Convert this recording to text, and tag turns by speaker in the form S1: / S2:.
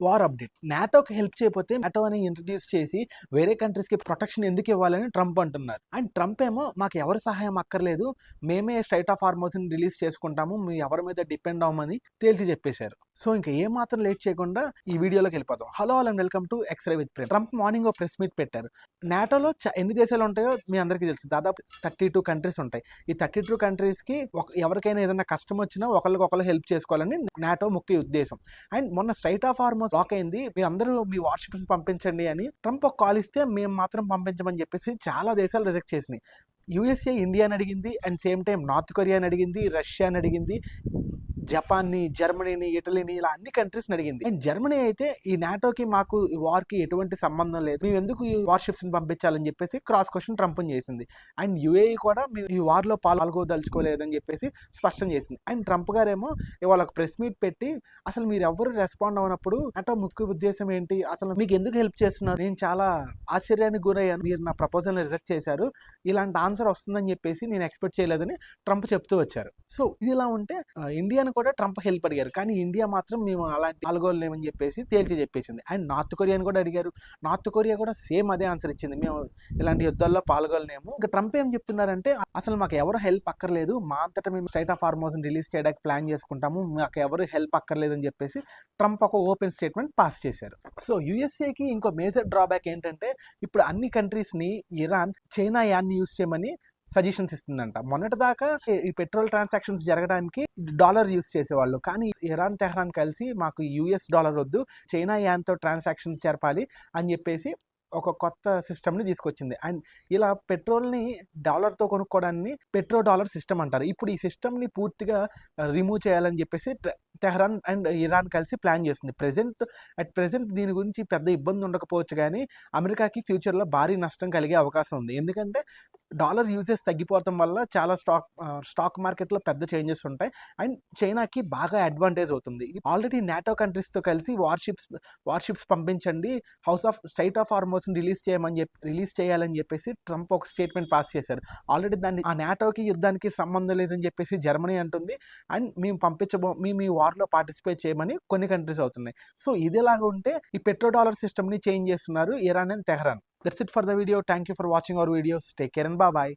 S1: War update. నాటోకి help చేయకపోతే NATO అని ఇంట్రడ్యూస్ చేసి వేరే కంట్రీస్‌కి ప్రొటెక్షన్ ఎందుకు ఇవ్వాలని ట్రంప్ అంటున్నారు. అండ్ ట్రంప్ ఏమో మాకు ఎవరి సహాయం అక్కర్లేదు. మేమే స్ట్రెయిట్ ఆఫ్ హార్మోస్‌ని రిలీజ్ చేసుకుంటాము. మీ ఎవరి మీద డిపెండ్ అవ్వమని తేల్చి చెప్పేశారు. సో ఇంక ఏ మాత్రం లేట్ చేయకుండా ఈ వీడియోలోకి వెళ్ళిపోదాం. Hello all and welcome to X-ray with Prem. Trump morning ఒక ప్రెస్ మీట్ పెట్టారు. నాటోలో ఎన్ని దేశాలు ఉంటాయో మీ అందరికీ తెలుసు. దాదాపు 32 కంట్రీస్ ఉంటాయి. ఈ 32 కంట్రీస్‌కి ఎవరికైనా ఏదైనా కష్టం వచ్చినా ఒకళ్ళకొకళ్ళు హెల్ప్ చేసుకోవాలని నాటో ముఖ్య ఉద్దేశం. అండ్ మొన్న స్ట్రెయిట్ ఆఫ్ హార్మోస్ బ్లాక్ అయింది. మీరందరూ మీ వార్‌షిప్స్‌ని పంపించండి అని ట్రంప్ ఒక కాల్ ఇస్తే మేము మాత్రం పంపించమని చెప్పేసి చాలా దేశాలు రిజెక్ట్ చేసినాయి. యూఎస్ఏ ఇండియాని అడిగింది. అండ్ సేమ్ టైం నార్త్ కొరియాని అడిగింది, రష్యాని అడిగింది, జపాన్ని, జర్మనీని, ఇటలీని ఇలా అన్ని కంట్రీస్ని అడిగింది. అండ్ జర్మనీ అయితే ఈ నాటోకి మాకు ఈ వార్కి ఎటువంటి సంబంధం లేదు, మేము ఎందుకు ఈ వార్‌షిప్స్‌ని పంపించాలని చెప్పేసి క్రాస్ క్వశ్చన్ ట్రంప్ని చేసింది. అండ్ యుఏఈ కూడా మేము ఈ వార్లో పాల్గొదలుచుకోలేదని చెప్పేసి స్పష్టం చేసింది. అండ్ ట్రంప్ గారేమో ఇవాళ ఒక ప్రెస్ మీట్ పెట్టి అసలు మీరు ఎవరు రెస్పాండ్ అవ్వనప్పుడు నాటో ముఖ్య ఉద్దేశం ఏంటి, అసలు మీకు ఎందుకు హెల్ప్ చేస్తున్నారు, నేను చాలా ఆశ్చర్యానికి గురయ్యాను, మీరు నా ప్రపోజల్ని రిజెక్ట్ చేశారు, ఇలాంటి ఆన్సర్ వస్తుందని చెప్పేసి నేను ఎక్స్పెక్ట్ చేయలేదని ట్రంప్ చెప్తూ వచ్చారు. సో ఇది ఇలా ఉంటే ఇండియాను కూడా ట్రంప్ హెల్ప్ అడిగారు. కానీ ఇండియా మాత్రం మేము అలాంటి పాల్గొనలేమని చెప్పేసి తేల్చి చెప్పేసింది. అండ్ నార్త్ కొరియాని కూడా అడిగారు. నార్త్ కొరియా కూడా సేమ్ అదే ఆన్సర్ ఇచ్చింది, మేము ఇలాంటి యుద్ధాల్లో పాల్గొనలేము. ఇంకా ట్రంప్ ఏం చెప్తున్నారంటే అసలు మాకు ఎవరు హెల్ప్ అక్కర్లేదు, మా అంతటా మేము స్ట్రెయిట్ ఆఫ్ హార్మోస్‌ని రిలీజ్ చేయడానికి ప్లాన్ చేసుకుంటాము, మాకు ఎవరు హెల్ప్ అక్కర్లేదు అని చెప్పేసి ట్రంప్ ఒక ఓపెన్ స్టేట్మెంట్ పాస్ చేశారు. సో యూఎస్ఏకి ఇంకో మేజర్ డ్రాబ్యాక్ ఏంటంటే ఇప్పుడు అన్ని కంట్రీస్ని ఇరాన్, చైనా యాన్ని యూజ్ చేయమని సజెషన్స్ ఇస్తుందంట. మొన్నటి దాకా ఈ పెట్రోల్ ట్రాన్సాక్షన్స్ జరగడానికి డాలర్ యూస్ చేసేవాళ్ళు. కానీ ఇరాన్, తెహ్రాన్ కలిసి మాకు యూఎస్ డాలర్ వద్దు, చైనా యాన్తో ట్రాన్సాక్షన్స్ జరపాలి అని చెప్పేసి ఒక కొత్త సిస్టమ్ని తీసుకొచ్చింది. అండ్ ఇలా పెట్రోల్ని డాలర్తో కొనుక్కోవడాన్ని పెట్రో డాలర్ సిస్టమ్ అంటారు. ఇప్పుడు ఈ సిస్టమ్ని పూర్తిగా రిమూవ్ చేయాలని చెప్పేసి తెహ్రాన్ అండ్ ఇరాన్ కలిసి ప్లాన్ చేస్తుంది. ప్రెజెంట్ దీని గురించి పెద్ద ఇబ్బంది ఉండకపోవచ్చు, కానీ అమెరికాకి ఫ్యూచర్లో భారీ నష్టం కలిగే అవకాశం ఉంది. ఎందుకంటే డాలర్ యూజెస్ తగ్గిపోవడం వల్ల చాలా స్టాక్ మార్కెట్లో పెద్ద చేంజెస్ ఉంటాయి. అండ్ చైనాకి బాగా అడ్వాంటేజ్ అవుతుంది. ఆల్రెడీ నాటో కంట్రీస్తో కలిసి వార్షిప్స్ పంపించండి, house of strait of Hormuz release చేయాలని చెప్పేసి ట్రంప్ ఒక స్టేట్మెంట్ పాస్ చేశారు. ఆల్రెడీ ఆ నాటోకి యుద్ధానికి సంబంధం లేదని చెప్పేసి జర్మనీ అంటుంది. అండ్ మేము ఈ వార్లో పార్టిసిపేట్ చేయమని కొన్ని కంట్రీస్ అవుతున్నాయి. సో ఇదేలాగా ఉంటే ఈ పెట్రో డాలర్ సిస్టమ్ని చేంజ్ చేస్తున్నారు Iran and Tehran. That's it for the video. Thank you for watching our videos. Take care and bye bye.